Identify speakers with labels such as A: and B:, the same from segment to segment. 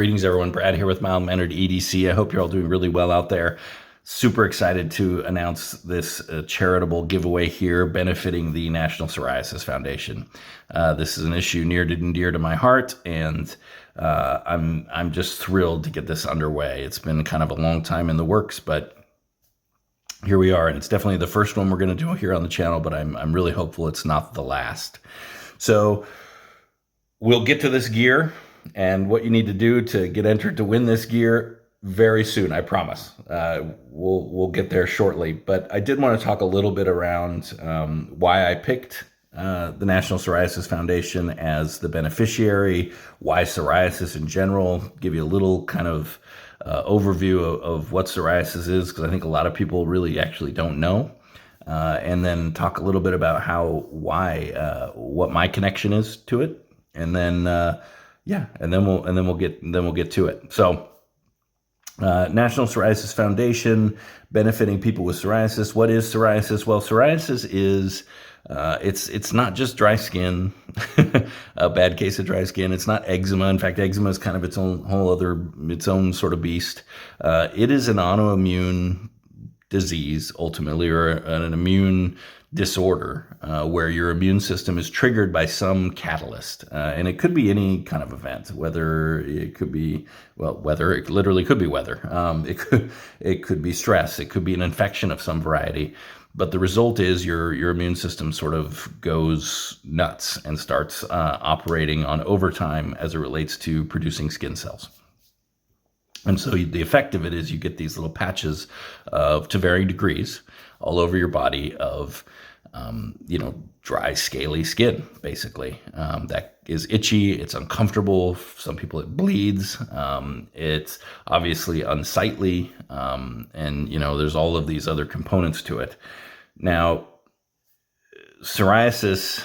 A: Greetings, everyone. Brad here with Mild-Mannered EDC. I hope you're all doing really well out there. Super excited to announce this charitable giveaway here benefiting the National Psoriasis Foundation. This is an issue near and dear to my heart, and I'm just thrilled to get this underway. It's been kind of a long time in the works, but here we are, and it's definitely the first one we're going to do here on the channel, but I'm really hopeful it's not the last. So we'll get to this gear and what you need to do to get entered to win this gear very soon, I promise. We'll get there shortly, but I did want to talk a little bit around why I picked the National Psoriasis Foundation as the beneficiary, why psoriasis in general, give you a little kind of overview of what psoriasis is, because I think a lot of people really actually don't know, and then talk a little bit about what my connection is to it, and then we'll get to it. So, National Psoriasis Foundation benefiting people with psoriasis. What is psoriasis? Well, psoriasis is it's not just dry skin, a bad case of dry skin. It's not eczema. In fact, eczema is kind of its own sort of beast. It is an autoimmune disease, ultimately, or an immune disorder where your immune system is triggered by some catalyst. And it could be any kind of event, weather, it literally could be weather. It could be stress. It could be an infection of some variety. But the result is your immune system sort of goes nuts and starts operating on overtime as it relates to producing skin cells. And so the effect of it is you get these little patches to varying degrees all over your body of, dry, scaly skin, basically. That is itchy. It's uncomfortable. Some people, it bleeds. It's obviously unsightly. And there's all of these other components to it. Now, psoriasis,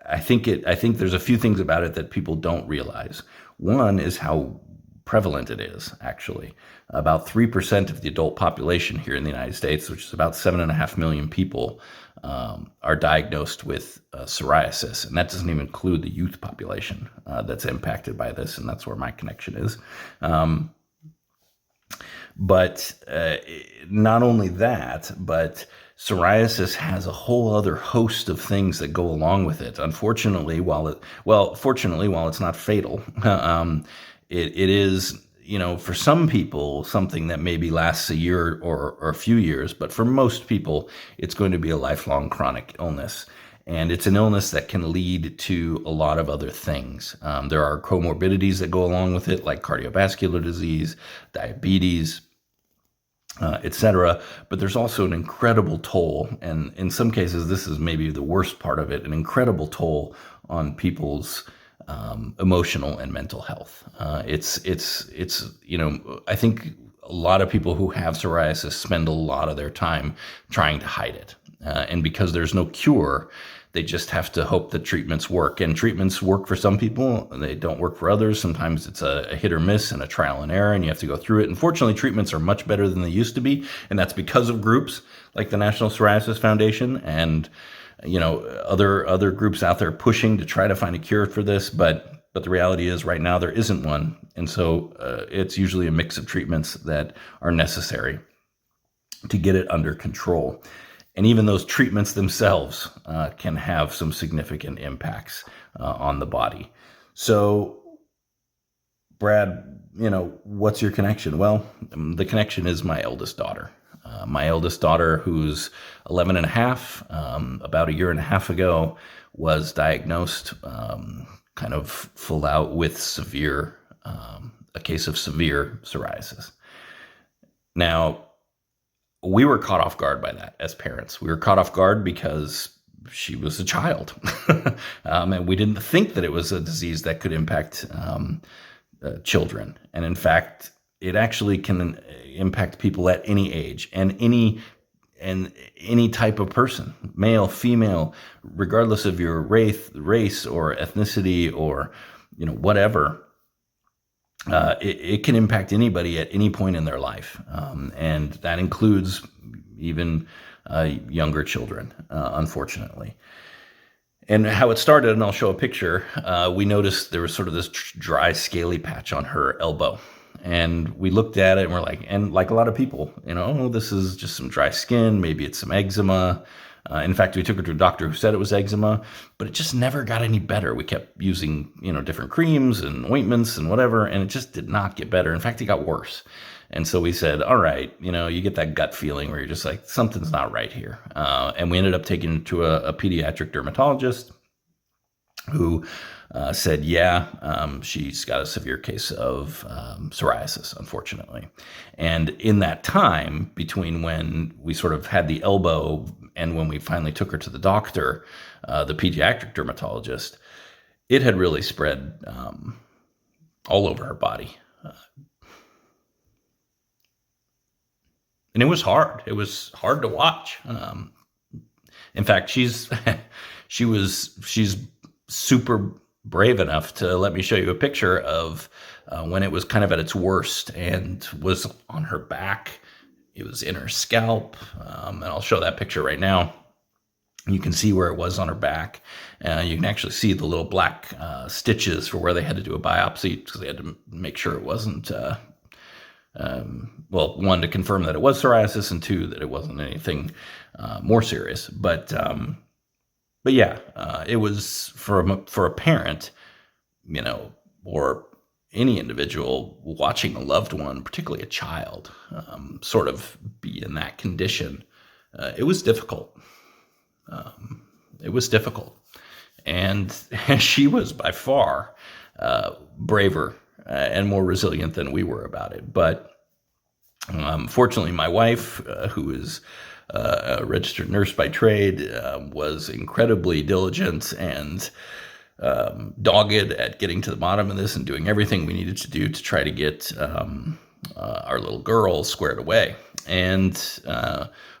A: I think there's a few things about it that people don't realize. One is how prevalent it is, actually. About 3% of the adult population here in the United States, which is about 7.5 million people, are diagnosed with psoriasis. And that doesn't even include the youth population that's impacted by this, and that's where my connection is. But not only that, but psoriasis has a whole other host of things that go along with it. Unfortunately, while it's not fatal, it is, for some people, something that maybe lasts a year or a few years, but for most people, it's going to be a lifelong chronic illness. And it's an illness that can lead to a lot of other things. There are comorbidities that go along with it, like cardiovascular disease, diabetes, etc. But there's also an incredible toll, and in some cases, this is maybe the worst part of it, an incredible toll on people's emotional and mental health. I think a lot of people who have psoriasis spend a lot of their time trying to hide it. And because there's no cure, they just have to hope that treatments work. And treatments work for some people, and they don't work for others. Sometimes it's a hit or miss and a trial and error, and you have to go through it. Unfortunately, treatments are much better than they used to be, and that's because of groups like the National Psoriasis Foundation and other groups out there pushing to try to find a cure for this, but the reality is right now there isn't one. And so it's usually a mix of treatments that are necessary to get it under control. And even those treatments themselves can have some significant impacts on the body. So, Brad, what's your connection? Well, the connection is my eldest daughter. My eldest daughter, who's 11 and a half, about a year and a half ago, was diagnosed kind of full out with a case of severe psoriasis. Now, we were caught off guard by that as parents. We were caught off guard because she was a child. And we didn't think that it was a disease that could impact children. And in fact, it actually can impact people at any age and any type of person, male, female, regardless of your race or ethnicity or whatever. It can impact anybody at any point in their life, and that includes even younger children, unfortunately. And how it started, and I'll show a picture, we noticed there was sort of this dry, scaly patch on her elbow. And we looked at it and we're like, and like a lot of people, oh, this is just some dry skin. Maybe it's some eczema. In fact, we took her to a doctor who said it was eczema, but it just never got any better. We kept using, different creams and ointments and whatever, and it just did not get better. In fact, it got worse. And so we said, all right, you get that gut feeling where you're just like, something's not right here. And we ended up taking it to a pediatric dermatologist who said, she's got a severe case of psoriasis, unfortunately. And in that time between when we sort of had the elbow and when we finally took her to the doctor, the pediatric dermatologist, it had really spread all over her body. And it was hard. It was hard to watch. In fact, she's super brave enough to let me show you a picture of when it was kind of at its worst and was on her back. It was in her scalp. And I'll show that picture right now. You can see where it was on her back. You can actually see the little black stitches for where they had to do a biopsy because they had to make sure it wasn't, one, to confirm that it was psoriasis, and two, that it wasn't anything more serious. But yeah, it was for a parent, or any individual watching a loved one, particularly a child, sort of be in that condition. It was difficult. It was difficult. And she was by far braver and more resilient than we were about it. But fortunately, my wife, who is a registered nurse by trade, was incredibly diligent and dogged at getting to the bottom of this and doing everything we needed to do to try to get our little girl squared away. And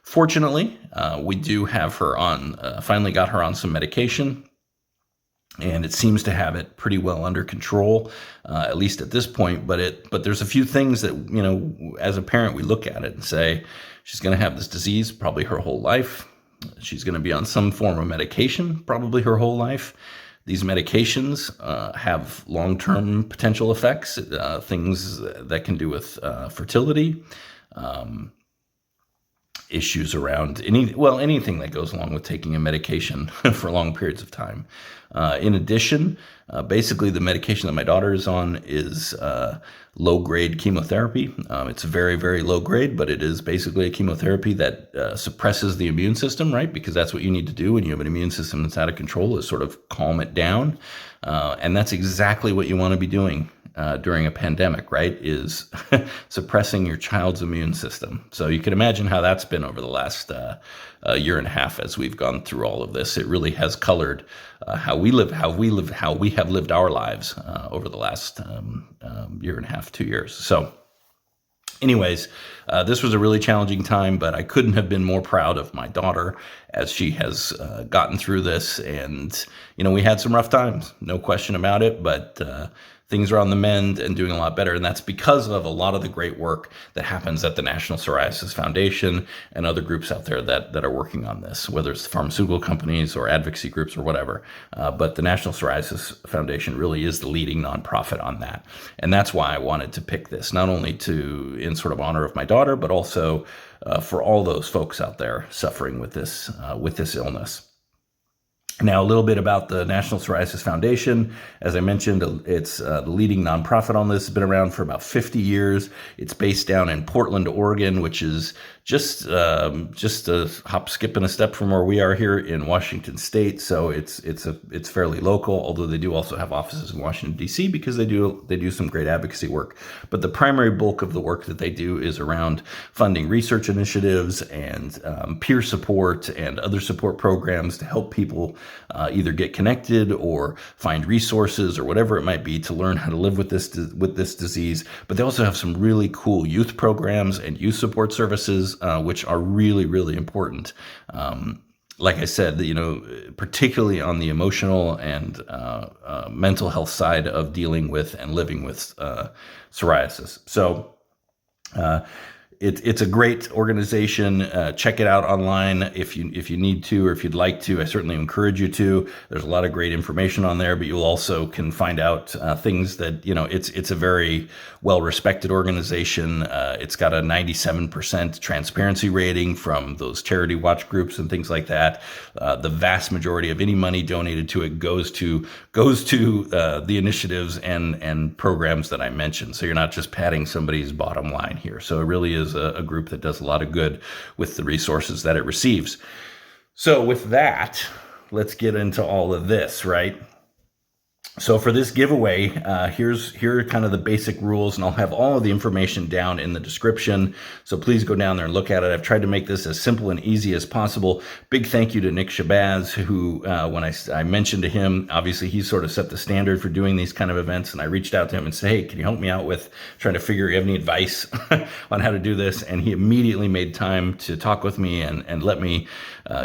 A: fortunately, we do have her finally got her on some medication. And it seems to have it pretty well under control, at least at this point. But there's a few things that, as a parent, we look at it and say, she's going to have this disease probably her whole life. She's going to be on some form of medication probably her whole life. These medications have long-term potential effects, things that can do with fertility, issues around anything that goes along with taking a medication for long periods of time. In addition, basically the medication that my daughter is on is low-grade chemotherapy. It's very, very low grade, but it is basically a chemotherapy that suppresses the immune system, right? Because that's what you need to do when you have an immune system that's out of control, is sort of calm it down. And that's exactly what you want to be doing during a pandemic, right, is suppressing your child's immune system. So you can imagine how that's been over the last year and a half as we've gone through all of this. It really has colored how we have lived our lives over the last year and a half, 2 years. So anyways, this was a really challenging time, but I couldn't have been more proud of my daughter as she has gotten through this. And, we had some rough times, no question about it, but things are on the mend and doing a lot better. And that's because of a lot of the great work that happens at the National Psoriasis Foundation and other groups out there that are working on this, whether it's pharmaceutical companies or advocacy groups or whatever. But the National Psoriasis Foundation really is the leading nonprofit on that. And that's why I wanted to pick this, not only in sort of honor of my daughter, but also for all those folks out there suffering with this illness. Now, a little bit about the National Psoriasis Foundation. As I mentioned, it's the leading nonprofit on this. It's been around for about 50 years. It's based down in Portland, Oregon, which is just a hop, skip, and a step from where we are here in Washington State. So it's fairly local, although they do also have offices in Washington, D.C., because they do some great advocacy work. But the primary bulk of the work that they do is around funding research initiatives and peer support and other support programs to help people either get connected or find resources or whatever it might be to learn how to live with this disease. But they also have some really cool youth programs and youth support services, which are really, really important. Like I said, particularly on the emotional and mental health side of dealing with and living with psoriasis. So it's a great organization. Check it out online if you need to, or if you'd like to. I certainly encourage you to. There's a lot of great information on there, but you'll also can find out things that, it's a very well-respected organization. It's got a 97% transparency rating from those charity watch groups and things like that. The vast majority of any money donated to it goes to the initiatives and programs that I mentioned. So you're not just padding somebody's bottom line here. So it really is a group that does a lot of good with the resources that it receives. So with that, let's get into all of this, right? So for this giveaway, here are kind of the basic rules, and I'll have all of the information down in the description. So please go down there and look at it. I've tried to make this as simple and easy as possible. Big thank you to Nick Shabazz, who, when I mentioned to him, obviously he sort of set the standard for doing these kind of events, and I reached out to him and said, hey, can you help me out with trying to figure, you have any advice on how to do this? And he immediately made time to talk with me and let me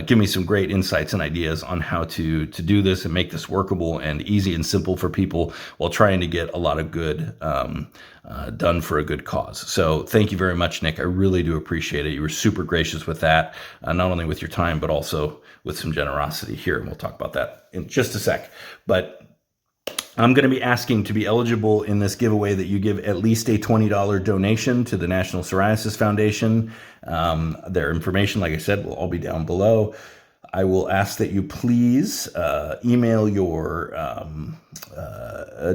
A: give me some great insights and ideas on how to do this and make this workable and easy and simple for people while trying to get a lot of good done for a good cause. So thank you very much, Nick. I really do appreciate it. You were super gracious with that, not only with your time, but also with some generosity here. And we'll talk about that in just a sec. But I'm going to be asking to be eligible in this giveaway that you give at least a $20 donation to the National Psoriasis Foundation. Their information, like I said, will all be down below. I will ask that you please email your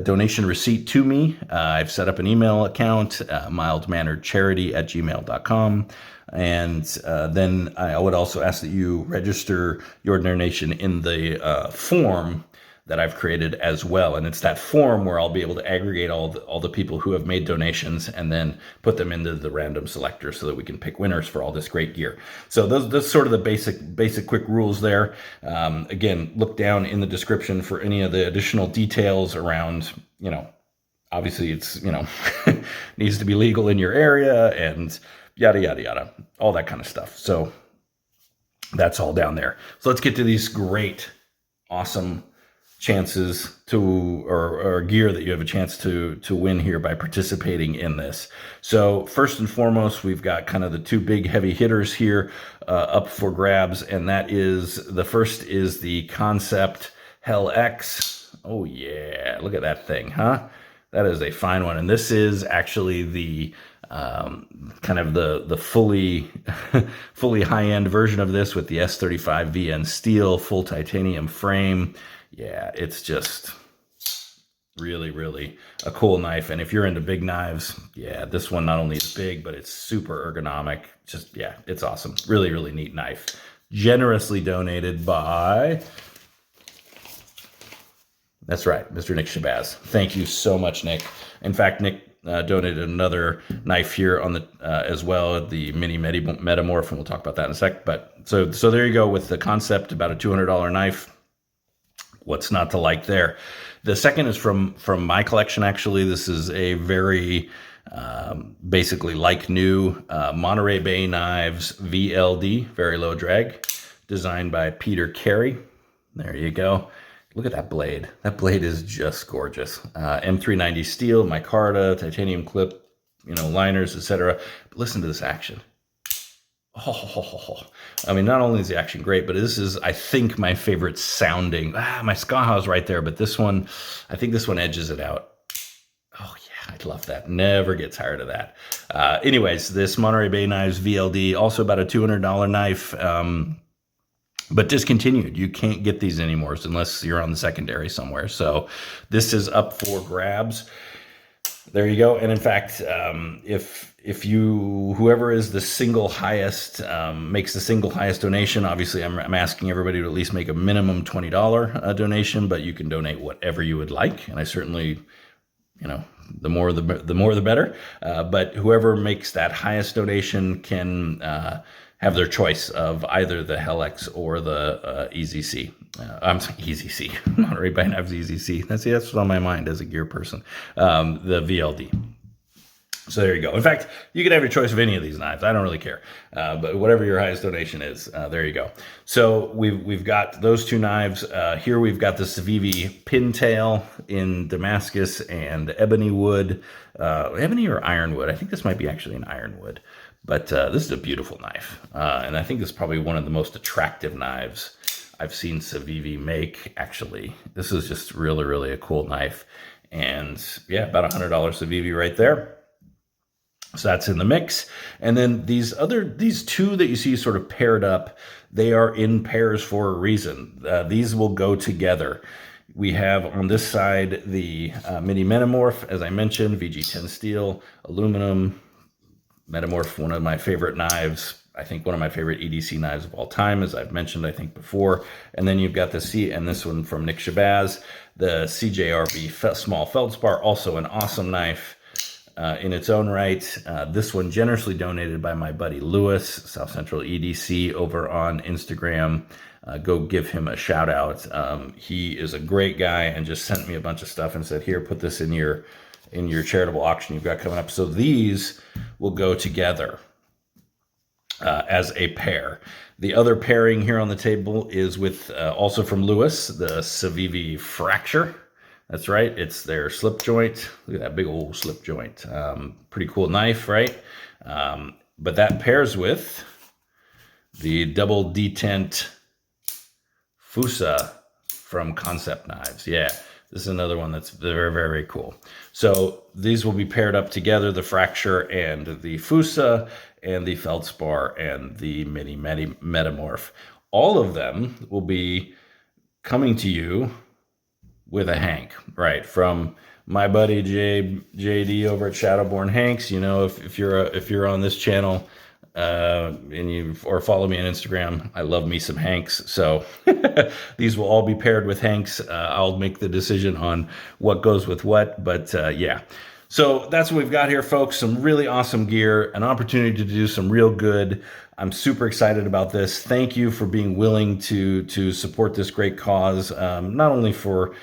A: donation receipt to me. I've set up an email account, mildmanneredcharity@gmail.com. And then I would also ask that you register your donation in the form that I've created as well. And it's that form where I'll be able to aggregate all the people who have made donations and then put them into the random selector so that we can pick winners for all this great gear. So those sort of the basic quick rules there. Again, look down in the description for any of the additional details around, obviously it's, needs to be legal in your area and yada, yada, yada, all that kind of stuff. So that's all down there. So let's get to these great, awesome chances or gear that you have a chance to win here by participating in this. So first and foremost, we've got kind of the two big heavy hitters here up for grabs, and that is, the first is the Concept Hell X. Oh yeah, look at that thing, huh? That is a fine one, and this is actually the kind of the fully high-end version of this with the S35 VN steel, full titanium frame. Yeah, it's just really, really a cool knife. And if you're into big knives, yeah, this one not only is big, but it's super ergonomic. Just, yeah, it's awesome. Really, really neat knife. Generously donated by, that's right, Mr. Nick Shabazz. Thank you so much, Nick. In fact, Nick donated another knife here on the as well, the mini Metamorph, and we'll talk about that in a sec. But so there you go with the Concept, about a $200 knife. What's not to like there? The second is from my collection, actually. This is a very basically like new Monterey Bay Knives VLD, very low drag, designed by Peter Carey. There you go. Look at that blade. That blade is just gorgeous. M390 steel, micarta, titanium clip, liners, etc. But listen to this action. Oh, I mean, not only is the action great, but this is, I think, my favorite sounding. My Skaha is right there, but this one, I think this one edges it out. Oh yeah, I love that. Never get tired of that. Anyways, this Monterey Bay Knives VLD, also about a $200 knife, but discontinued. You can't get these anymore unless you're on the secondary somewhere. So this is up for grabs. There you go. And in fact, whoever is the single highest, makes the single highest donation, obviously I'm asking everybody to at least make a minimum $20 donation, but you can donate whatever you would like. And I certainly, the more the better. But whoever makes that highest donation can have their choice of either the Hell-X or the EZC. I'm sorry, EZC, Monterey Bay Knives EZC. That's what's on my mind as a gear person. The VLD. So there you go. In fact, you can have your choice of any of these knives. I don't really care. But whatever your highest donation is, there you go. So we've got those two knives. Here we've got the Civivi Pintail in Damascus and ebony wood. Ebony or ironwood. I think this might be actually an ironwood. But this is a beautiful knife. And I think this is probably one of the most attractive knives I've seen Civivi make, actually. This is just really, really a cool knife. And yeah, about $100 Civivi right there. So that's in the mix. And then these two that you see sort of paired up, they are in pairs for a reason. These will go together. We have on this side the mini Metamorph, as I mentioned, VG10 steel, aluminum. Metamorph, one of my favorite knives. I think one of my favorite EDC knives of all time, as I've mentioned, I think before. And then you've got and this one from Nick Shabazz, the CJRB small feldspar, also an awesome knife in its own right. This one generously donated by my buddy Lewis, South Central EDC, over on Instagram. Go give him a shout out. He is a great guy and just sent me a bunch of stuff and said, here, put this in your charitable auction you've got coming up. So these will go together as a pair. The other pairing here on the table is with, also from Lewis, the Civivi Fracture. That's right, it's their slip joint. Look at that big old slip joint. Pretty cool knife, right? But that pairs with the double detent Fusa from Concept Knives. Yeah, this is another one that's very, very cool. So these will be paired up together, the Fracture and the Fusa and the Feldspar and the mini Metamorph. All of them will be coming to you with a Hank, right? From my buddy JD over at Shadowborn Hanks. You know, if you're on this channel or follow me on Instagram, I love me some Hanks. So these will all be paired with Hanks. I'll make the decision on what goes with what, but yeah. So that's what we've got here, folks. Some really awesome gear, an opportunity to do some real good. I'm super excited about this. Thank you for being willing to support this great cause, not only for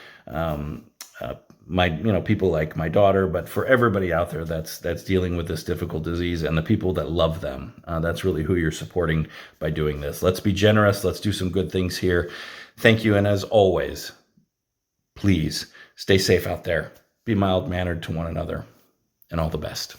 A: people like my daughter, but for everybody out there that's dealing with this difficult disease and the people that love them. That's really who you're supporting by doing this. Let's be generous. Let's do some good things here. Thank you. And as always, please stay safe out there. Be mild-mannered to one another, and all the best.